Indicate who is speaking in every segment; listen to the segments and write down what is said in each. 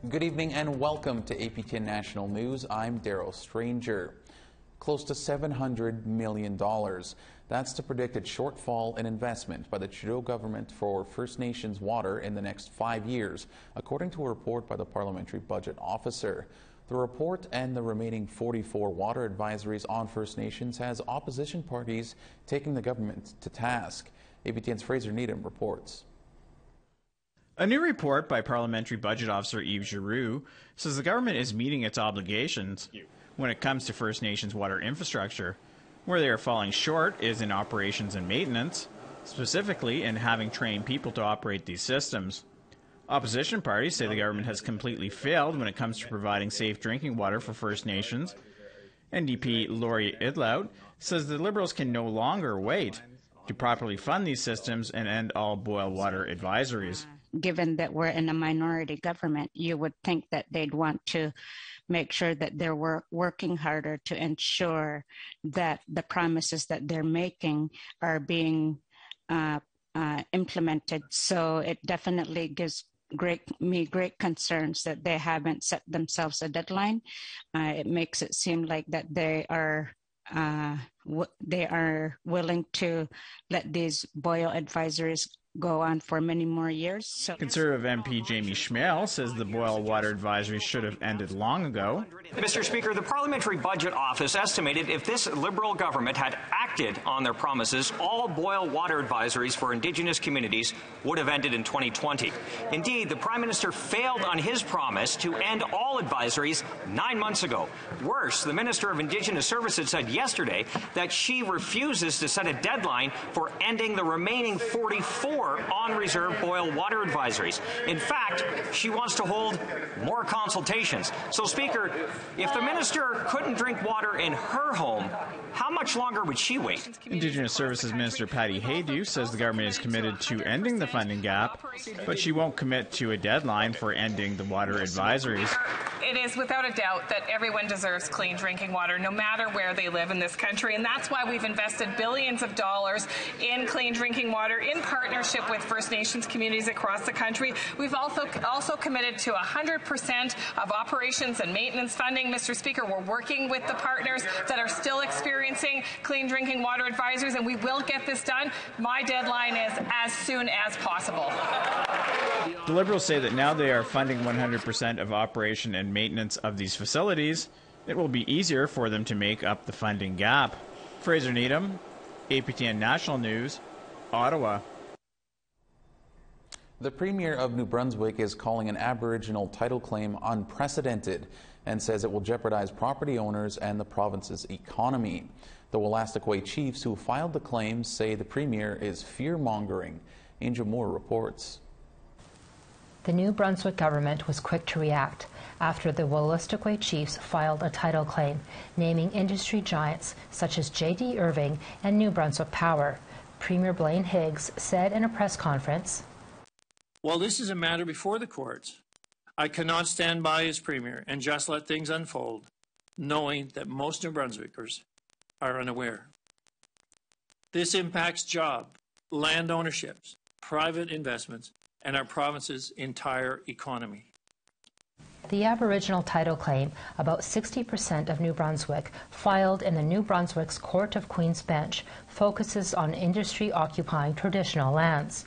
Speaker 1: Good evening and welcome to APTN National News. I'm Daryl Stranger. Close to $700 million. That's the predicted shortfall in investment by the Trudeau government for First Nations water in the next 5 years, according to a report by the Parliamentary Budget Officer. The report and the remaining 44 water advisories on First Nations has opposition parties taking the government to task. APTN's Fraser Needham reports.
Speaker 2: A new report by Parliamentary Budget Officer Yves Giroux says the government is meeting its obligations when it comes to First Nations water infrastructure. Where they are falling short is in operations and maintenance, specifically in having trained people to operate these systems. Opposition parties say the government has completely failed when it comes to providing safe drinking water for First Nations. NDP Laurie Idlout says the Liberals can no longer wait to properly fund these systems and end all boil water advisories.
Speaker 3: Given that we're in a minority government, you would think that they'd want to make sure that they're working harder to ensure that the promises that they're making are being implemented. So it definitely gives me great concerns that they haven't set themselves a deadline. It makes it seem like that they are willing to let these boil advisories go on for many more years. So
Speaker 2: Conservative MP Jamie Schmale says the boil water advisory should have ended long ago.
Speaker 4: Mr. Speaker, the Parliamentary Budget Office estimated if this Liberal government had acted on their promises, all boil water advisories for Indigenous communities would have ended in 2020. Indeed, the Prime Minister failed on his promise to end all advisories 9 months ago. Worse, the Minister of Indigenous Services said yesterday that she refuses to set a deadline for ending the remaining 44 on-reserve boil water advisories. In fact, she wants to hold more consultations. So, Speaker, if the minister couldn't drink water in her home, how much longer would she wait?
Speaker 2: Indigenous Services Minister Patty Haydu says the government is committed to ending the funding gap, but she won't commit to a deadline for ending the water advisories.
Speaker 5: It is without a doubt that everyone deserves clean drinking water, no matter where they live in this country, and that's why we've invested billions of dollars in clean drinking water in partnership with First Nations communities across the country. We've also committed to 100% of operations and maintenance funding. Mr. Speaker, we're working with the partners that are still experiencing clean drinking water advisories, and we will get this done. My deadline is as soon as possible.
Speaker 2: The Liberals say that now they are funding 100% of operation and maintenance of these facilities, it will be easier for them to make up the funding gap. Fraser Needham, APTN National News, Ottawa.
Speaker 1: The Premier of New Brunswick is calling an Aboriginal title claim unprecedented and says it will jeopardize property owners and the province's economy. The Wolastoqey chiefs who filed the claims say the Premier is fear-mongering. Angel Moore reports.
Speaker 6: The New Brunswick government was quick to react after the Wolastoqey chiefs filed a title claim naming industry giants such as J.D. Irving and New Brunswick Power. Premier Blaine Higgs said in a press conference,
Speaker 7: "While this is a matter before the courts, I cannot stand by as Premier and just let things unfold, knowing that most New Brunswickers are unaware. This impacts job, land ownerships, private investments, and our province's entire economy."
Speaker 6: The Aboriginal title claim, about 60% of New Brunswick, filed in the New Brunswick's Court of Queen's Bench, focuses on industry occupying traditional lands.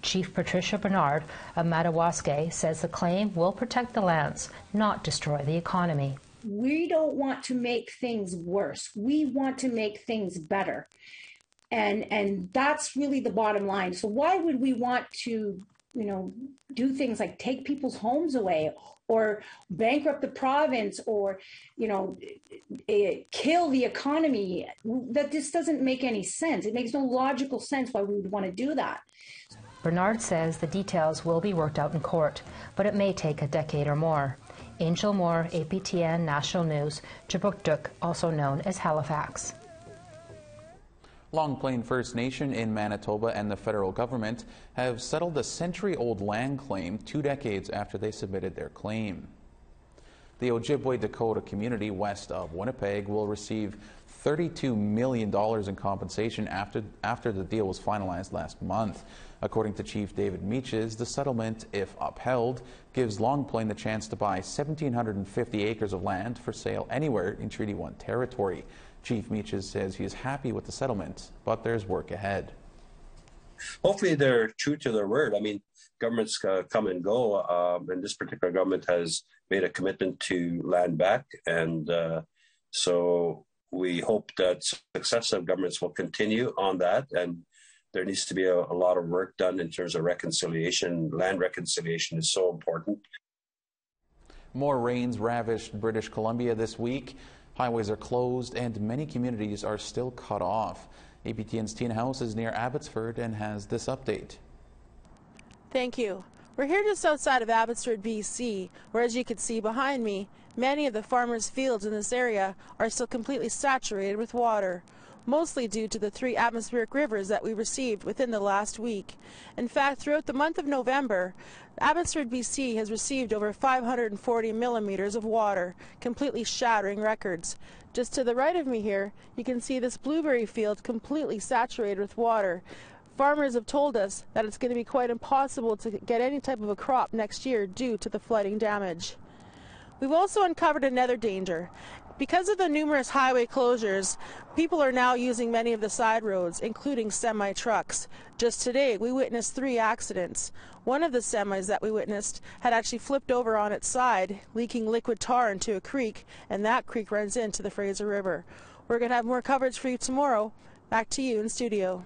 Speaker 6: Chief Patricia Bernard of Wolastoqey says the claim will protect the lands, not destroy the economy.
Speaker 8: We don't want to make things worse. We want to make things better. And that's really the bottom line. So why would we want to, do things like take people's homes away or bankrupt the province or, kill the economy? That just doesn't make any sense. It makes no logical sense why we would want to do that.
Speaker 6: Bernard says the details will be worked out in court, but it may take a decade or more. Angel Moore, APTN National News, Jabukduk, also known as Halifax.
Speaker 1: Long Plain First Nation in Manitoba and the federal government have settled a century-old land claim 2 decades after they submitted their claim. The Ojibwe Dakota community west of Winnipeg will receive $32 million in compensation after the deal was finalized last month. According to Chief David Meaches, the settlement, if upheld, gives Long Plain the chance to buy 1,750 acres of land for sale anywhere in Treaty 1 territory. Chief Meaches says he is happy with the settlement, but there's work ahead.
Speaker 9: Hopefully they're true to their word. I mean, governments come and go, and this particular government has made a commitment to land back, and so we hope that successive governments will continue on that, and there needs to be a lot of work done in terms of reconciliation. Land reconciliation is so important.
Speaker 1: More rains ravaged British Columbia this week. Highways are closed and many communities are still cut off. APTN's Tina House is near Abbotsford and has this update.
Speaker 10: Thank you. We're here just outside of Abbotsford, BC, where, as you can see behind me, many of the farmers' fields in this area are still completely saturated with water, mostly due to the 3 atmospheric rivers that we received within the last week. In fact, throughout the month of November, Abbotsford, BC has received over 540 millimeters of water, completely shattering records. Just to the right of me here, you can see this blueberry field completely saturated with water. Farmers have told us that it's going to be quite impossible to get any type of a crop next year due to the flooding damage. We've also uncovered another danger. Because of the numerous highway closures, people are now using many of the side roads, including semi-trucks. Just today, we witnessed 3 accidents. One of the semis that we witnessed had actually flipped over on its side, leaking liquid tar into a creek, and that creek runs into the Fraser River. We're going to have more coverage for you tomorrow. Back to you in studio.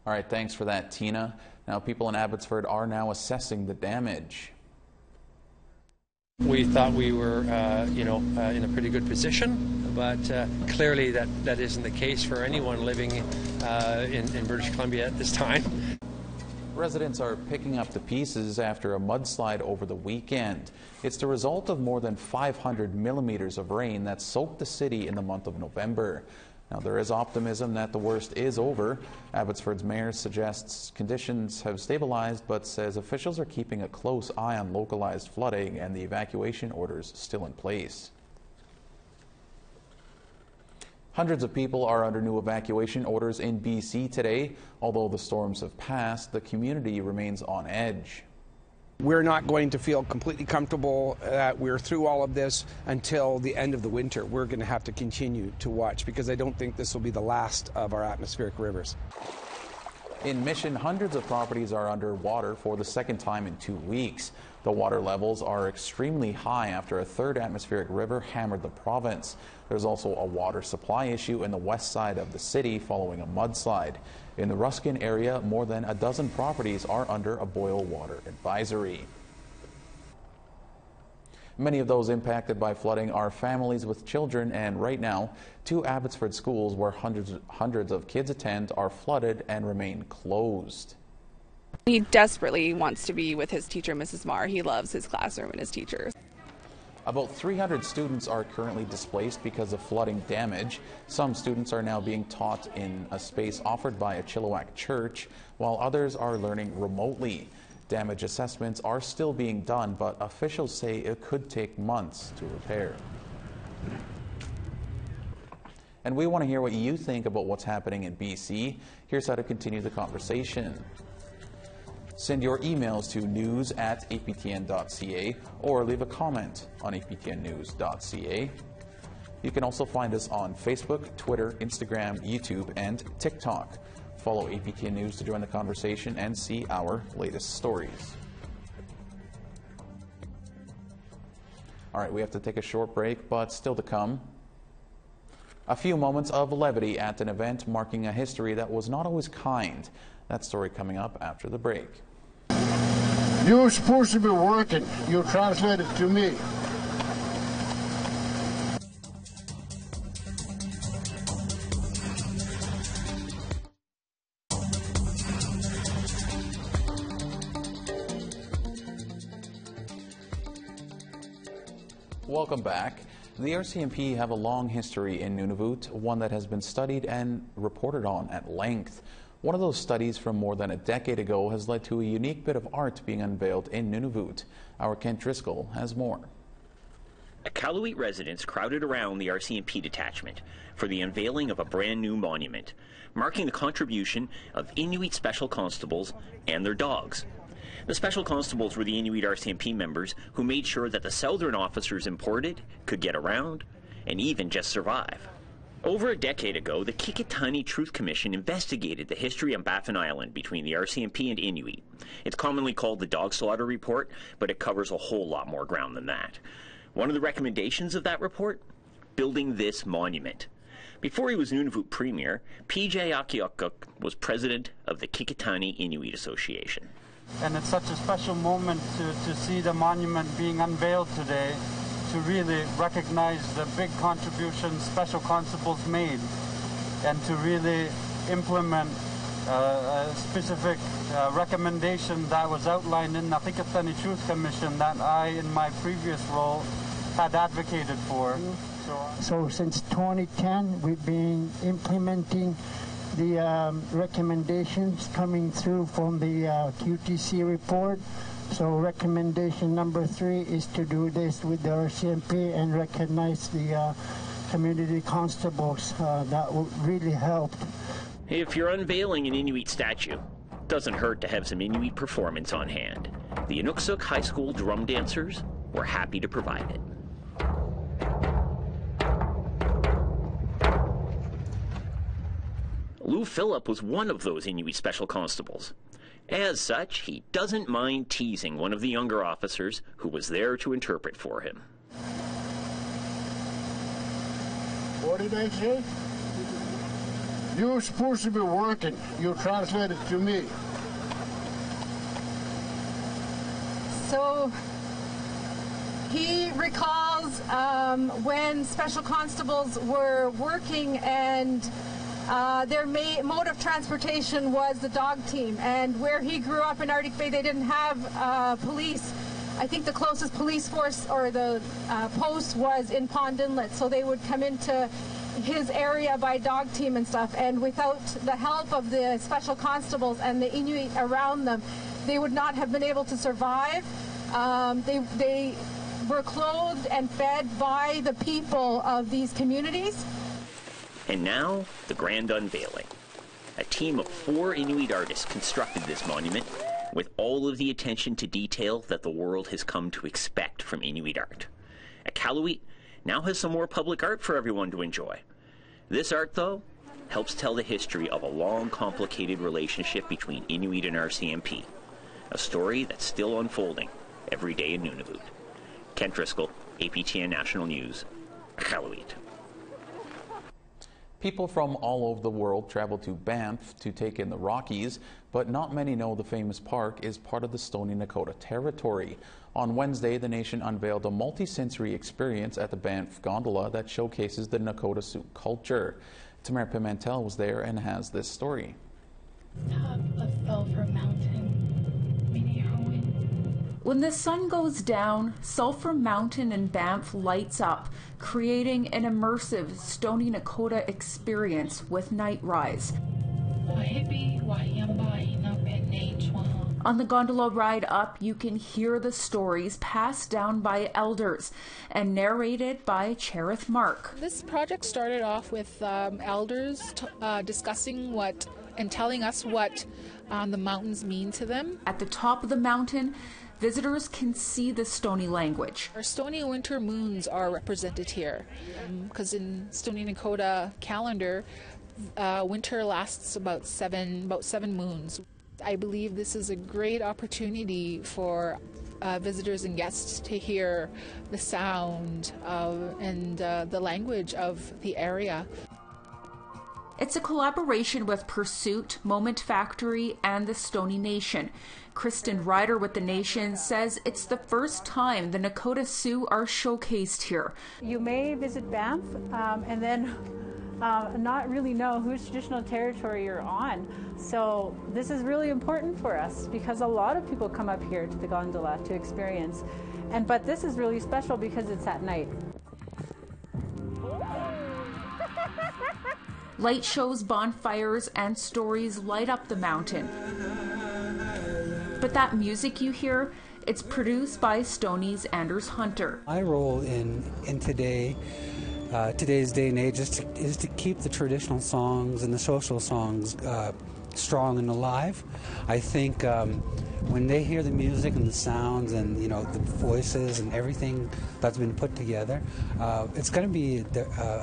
Speaker 1: All right, thanks for that, Tina. Now, people in Abbotsford are now assessing the damage.
Speaker 11: We thought we were, in a pretty good position, but clearly that isn't the case for anyone living in British Columbia at this time.
Speaker 1: Residents are picking up the pieces after a mudslide over the weekend. It's the result of more than 500 millimeters of rain that soaked the city in the month of November. Now, there is optimism that the worst is over. Abbotsford's mayor suggests conditions have stabilized, but says officials are keeping a close eye on localized flooding and the evacuation orders still in place. Hundreds of people are under new evacuation orders in BC today. Although the storms have passed, the community remains on edge.
Speaker 12: We're not going to feel completely comfortable that we're through all of this until the end of the winter. We're going to have to continue to watch because I don't think this will be the last of our atmospheric rivers.
Speaker 1: In Mission, hundreds of properties are underwater for the second time in 2 weeks. The water levels are extremely high after a 3rd atmospheric river hammered the province. There's also a water supply issue in the west side of the city following a mudslide. In the Ruskin area, more than a dozen properties are under a boil water advisory. Many of those impacted by flooding are families with children, and right now, 2 Abbotsford schools where hundreds of kids attend are flooded and remain closed.
Speaker 13: He desperately wants to be with his teacher, Mrs. Marr. He loves his classroom and his teachers.
Speaker 1: About 300 students are currently displaced because of flooding damage. Some students are now being taught in a space offered by a Chilliwack church, while others are learning remotely. Damage assessments are still being done, but officials say it could take months to repair. And we want to hear what you think about what's happening in BC. Here's how to continue the conversation. Send your emails to news@aptn.ca or leave a comment on aptnnews.ca. You can also find us on Facebook, Twitter, Instagram, YouTube, and TikTok. Follow APTN News to join the conversation and see our latest stories. All right, we have to take a short break, but still to come. A few moments of levity at an event marking a history that was not always kind. That story coming up after the break.
Speaker 14: You're supposed to be working. You translate it to me.
Speaker 1: Welcome back. The RCMP have a long history in Nunavut, one that has been studied and reported on at length. One of those studies from more than a decade ago has led to a unique bit of art being unveiled in Nunavut. Our Kent Driscoll has more.
Speaker 15: Iqaluit residents crowded around the RCMP detachment for the unveiling of a brand new monument, marking the contribution of Inuit special constables and their dogs. The special constables were the Inuit RCMP members who made sure that the southern officers imported could get around and even just survive. Over a decade ago, the Kikitani Truth Commission investigated the history on Baffin Island between the RCMP and Inuit. It's commonly called the Dog Slaughter Report, but it covers a whole lot more ground than that. One of the recommendations of that report? Building this monument. Before he was Nunavut Premier, PJ Akiokuk was president of the Kikitani Inuit Association.
Speaker 16: And it's such a special moment to see the monument being unveiled today, to really recognize the big contributions special constables made, and to really implement a specific recommendation that was outlined in the Kikitani Truth Commission that I, in my previous role, had advocated for.
Speaker 14: So since 2010, we've been implementing the recommendations coming through from the QTC report. So recommendation number 3 is to do this with the RCMP and recognize the community constables. That would really help.
Speaker 15: If you're unveiling an Inuit statue, it doesn't hurt to have some Inuit performance on hand. The Inuksuq High School drum dancers were happy to provide it. Lou Phillip was one of those Inuit special constables. As such, he doesn't mind teasing one of the younger officers who was there to interpret for him.
Speaker 14: What did I say? You're supposed to be working. You translate it to me.
Speaker 17: So he recalls when special constables were working and their mode of transportation was the dog team. And where he grew up in Arctic Bay, they didn't have police. I think the closest police force or the post was in Pond Inlet. So they would come into his area by dog team and stuff. And without the help of the special constables and the Inuit around them, they would not have been able to survive. They were clothed and fed by the people of these communities.
Speaker 15: And now, the grand unveiling. A team of 4 Inuit artists constructed this monument with all of the attention to detail that the world has come to expect from Inuit art. Iqaluit now has some more public art for everyone to enjoy. This art, though, helps tell the history of a long, complicated relationship between Inuit and RCMP, a story that's still unfolding every day in Nunavut. Kent Driscoll, APTN National News, Iqaluit.
Speaker 1: People from all over the world travel to Banff to take in the Rockies, but not many know the famous park is part of the Stoney Nakoda territory. On Wednesday, the nation unveiled a multi-sensory experience at the Banff Gondola that showcases the Nakota Sioux culture. Tamara Pimentel was there and has this story.
Speaker 18: Top of Sulphur Mountain. When the sun goes down, Sulphur Mountain in Banff lights up, creating an immersive Stoney Nakoda experience with night rise. On the gondola ride up, you can hear the stories passed down by elders and narrated by Cherith Mark.
Speaker 19: This project started off with elders discussing what and telling us what the mountains mean to them.
Speaker 18: At the top of the mountain, visitors can see the Stoney language.
Speaker 19: Our Stoney winter moons are represented here because in Stoney Nakoda calendar, winter lasts about seven moons. I believe this is a great opportunity for visitors and guests to hear the sound and the language of the area.
Speaker 18: It's a collaboration with Pursuit, Moment Factory, and the Stoney Nation. Kristen Ryder with the Nation says it's the first time the Nakota Sioux are showcased here.
Speaker 20: You may visit Banff and then not really know whose traditional territory you're on. So this is really important for us because a lot of people come up here to the gondola to experience. But this is really special because it's at night.
Speaker 18: Light shows, bonfires, and stories light up the mountain. But that music you hear, It's produced by Stoney's Anders Hunter.
Speaker 21: My role in today's day and age is to keep the traditional songs and the social songs strong and alive. I think when they hear the music and the sounds and the voices and everything that's been put together, it's going to be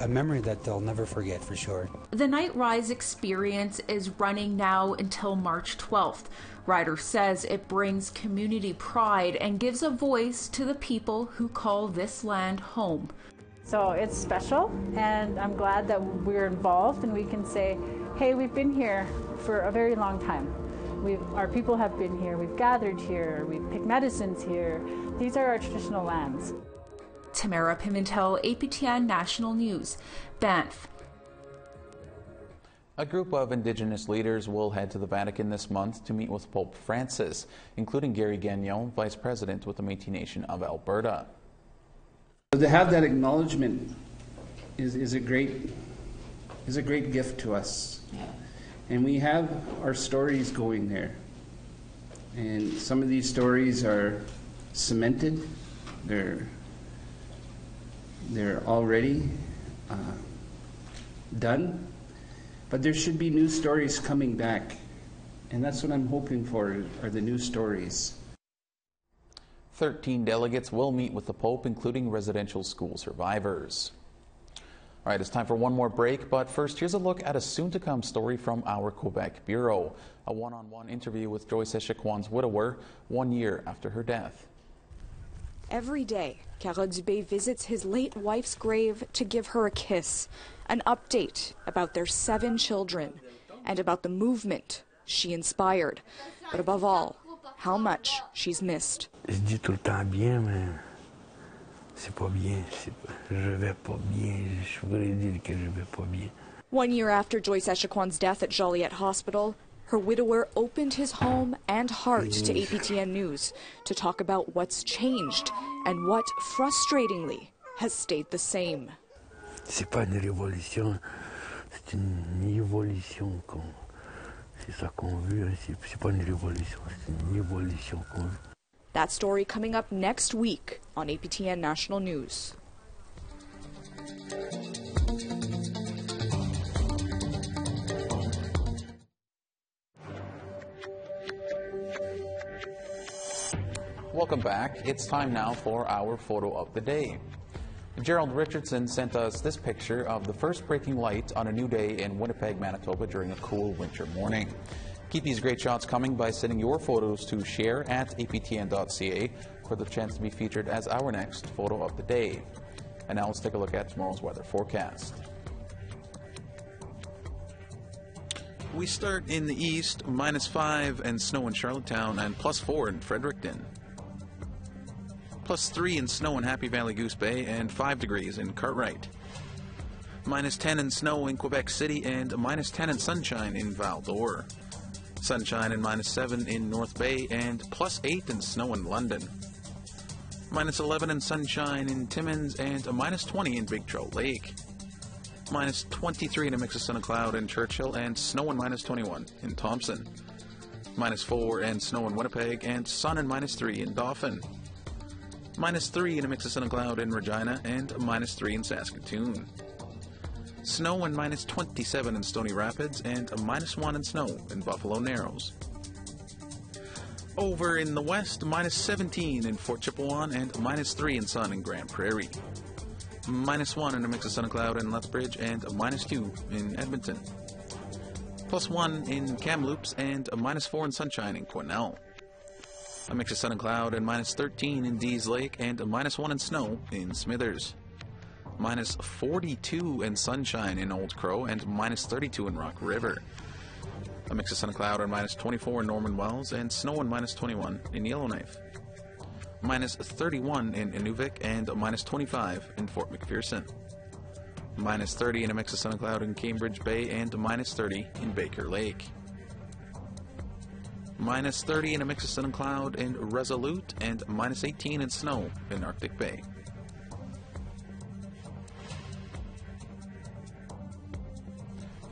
Speaker 21: a memory that they'll never forget for sure.
Speaker 18: The Night Rise experience is running now until March 12th. Ryder says it brings community pride and gives a voice to the people who call this land home.
Speaker 20: So it's special, and I'm glad that we're involved and we can say, hey, we've been here for a very long time. Our people have been here, we've gathered here, we've picked medicines here. These are our traditional lands.
Speaker 18: Tamara Pimentel, APTN National News, Banff.
Speaker 1: A group of Indigenous leaders will head to the Vatican this month to meet with Pope Francis, including Gary Gagnon, Vice President with the Métis Nation of Alberta.
Speaker 22: To have that acknowledgement is a great gift to us. And we have our stories going there. And some of these stories are cemented. They're already done. But there should be new stories coming back. And that's what I'm hoping for, are the new stories.
Speaker 1: 13 delegates will meet with the Pope, including residential school survivors. All right, it's time for one more break, but first, here's a look at a soon-to-come story from our Quebec Bureau. A one-on-one interview with Joyce Echequan's widower 1 year after her death.
Speaker 23: Every day, Carole Dubé visits his late wife's grave to give her a kiss, an update about their 7 children, and about the movement she inspired, but above all, how much she's missed.
Speaker 24: Je dis tout le temps bien, mais c'est pas bien. Je vais pas bien. Je voudrais dire que je vais pas bien.
Speaker 23: 1 year after Joyce Echequan's death at Joliet Hospital, her widower opened his home and heart to APTN News to talk about what's changed and what, frustratingly, has stayed the same.
Speaker 24: C'est pas une révolution, c'est une évolution. C'est ça qu'on veut. C'est pas une révolution, c'est une évolution qu'on veut.
Speaker 23: That story coming up next week on APTN National News.
Speaker 1: Welcome back. It's time now for our photo of the day. Gerald Richardson sent us this picture of the first breaking light on a new day in Winnipeg, Manitoba during a cool winter morning. Keep these great shots coming by sending your photos to share@aptn.ca for the chance to be featured as our next photo of the day. And now let's take a look at tomorrow's weather forecast. We start in the east, -5 and snow in Charlottetown, and +4 in Fredericton. +3 in snow in Happy Valley Goose Bay, and 5 degrees in Cartwright. -10 in snow in Quebec City, and -10 in sunshine in Val d'Or. Sunshine and -7 in North Bay, and +8 in snow in London. -11 in sunshine in Timmins, and -20 in Big Trout Lake. -23 in a mix of sun and cloud in Churchill, and snow and -21 in Thompson. -4 and snow in Winnipeg, and sun and -3 in Dauphin. -3 in a mix of sun and cloud in Regina, and -3 in Saskatoon. Snow and -27 in Stony Rapids, and -1 in snow in Buffalo Narrows. Over in the west, -17 in Fort Chipewyan, and -3 in sun in Grand Prairie. -1 in a mix of sun and cloud in Lethbridge, and -2 in Edmonton. +1 in Kamloops, and -4 in sunshine in Quesnel. A mix of sun and cloud and -13 in Dease Lake, and -1 in snow in Smithers. -42 in sunshine in Old Crow, and -32 in Rock River. A mix of sun and cloud and -24 in Norman Wells, and snow and -21 in Yellowknife. -31 in Inuvik, and -25 in Fort McPherson. -30 in a mix of sun and cloud in Cambridge Bay, and -30 in Baker Lake. -30 in a mix of sun and cloud in Resolute, and -18 in snow in Arctic Bay.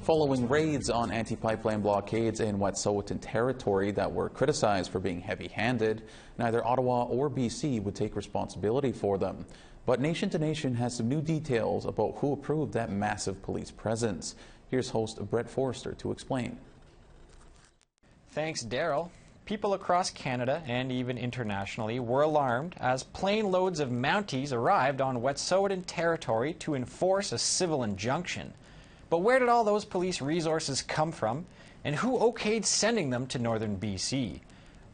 Speaker 1: Following raids on anti-pipeline blockades in Wet'suwet'en territory that were criticized for being heavy-handed, neither Ottawa or BC would take responsibility for them. But Nation to Nation has some new details about who approved that massive police presence. Here's host Brett Forrester to explain.
Speaker 2: Thanks, Daryl. People across Canada and even internationally were alarmed as plane loads of Mounties arrived on Wet'suwet'en territory to enforce a civil injunction. But where did all those police resources come from, and who okayed sending them to northern BC?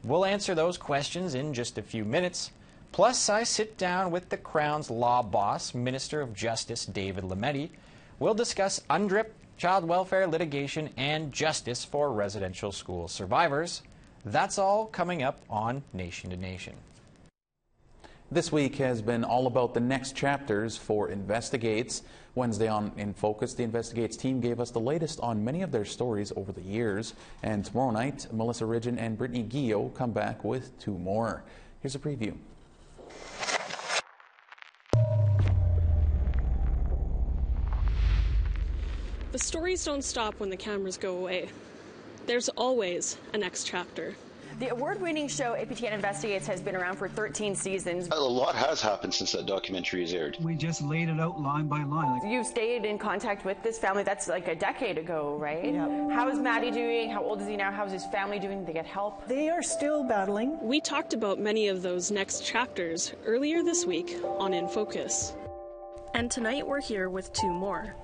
Speaker 2: We'll answer those questions in just a few minutes. Plus, I sit down with the Crown's law boss, Minister of Justice David Lametti. We'll discuss UNDRIP, child welfare litigation, and justice for residential school survivors. That's all coming up on Nation to Nation.
Speaker 1: This week has been all about the next chapters for Investigates. Wednesday on In Focus, the Investigates team gave us the latest on many of their stories over the years. And tomorrow night, Melissa Ridgen and Brittany Guillot come back with 2 more. Here's a preview.
Speaker 3: The stories don't stop when the cameras go away. There's always a next chapter.
Speaker 4: The award-winning show APTN Investigates has been around for 13 seasons.
Speaker 5: A lot has happened since that documentary has aired.
Speaker 25: We just laid it out line by line.
Speaker 4: You've stayed in contact with this family. That's like a decade ago, right? Yep. How is Maddie doing? How old is he now? How's his family doing? Did they get help?
Speaker 3: They are still battling. We talked about many of those next chapters earlier this week on In Focus. And tonight we're here with 2 more.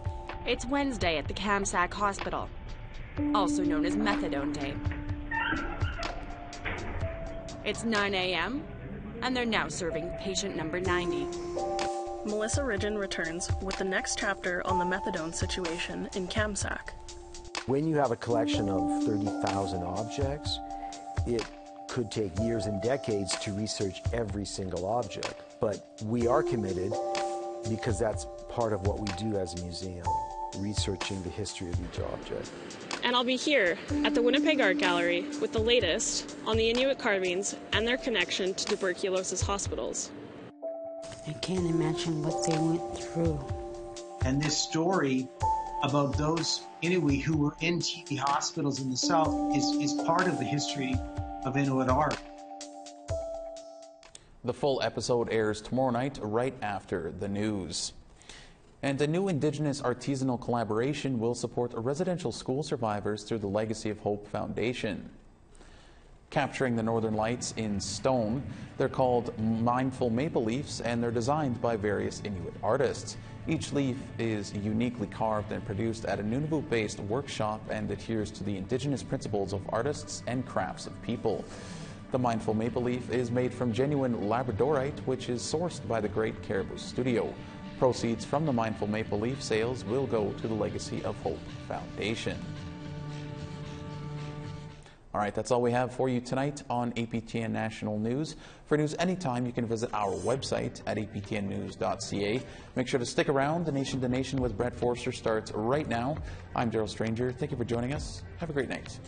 Speaker 26: It's Wednesday at the Kamsack Hospital, also known as Methadone Day. It's 9 a.m., and they're now serving patient number 90.
Speaker 3: Melissa Ridgen returns with the next chapter on the methadone situation in Kamsack.
Speaker 27: When you have a collection of 30,000 objects, it could take years and decades to research every single object. But we are committed because that's part of what we do as a museum, researching the history of each object.
Speaker 3: And I'll be here at the Winnipeg Art Gallery with the latest on the Inuit carvings and their connection to tuberculosis hospitals.
Speaker 28: I can't imagine what they went through.
Speaker 29: And this story about those Inuit who were in TB hospitals in the South is part of the history of Inuit art.
Speaker 1: The full episode airs tomorrow night right after the news. And a new Indigenous artisanal collaboration will support residential school survivors through the Legacy of Hope Foundation. Capturing the Northern Lights in stone, they're called mindful maple leaves, and they're designed by various Inuit artists. Each leaf is uniquely carved and produced at a Nunavut-based workshop and adheres to the Indigenous principles of artists and crafts of people. The mindful maple leaf is made from genuine labradorite, which is sourced by the Great Caribou Studio. Proceeds from the Mindful Maple Leaf sales will go to the Legacy of Hope Foundation. All right, that's all we have for you tonight on APTN National News. For news anytime, you can visit our website at aptnnews.ca. Make sure to stick around. The Nation to Nation with Brett Forrester starts right now. I'm Daryl Stranger. Thank you for joining us. Have a great night.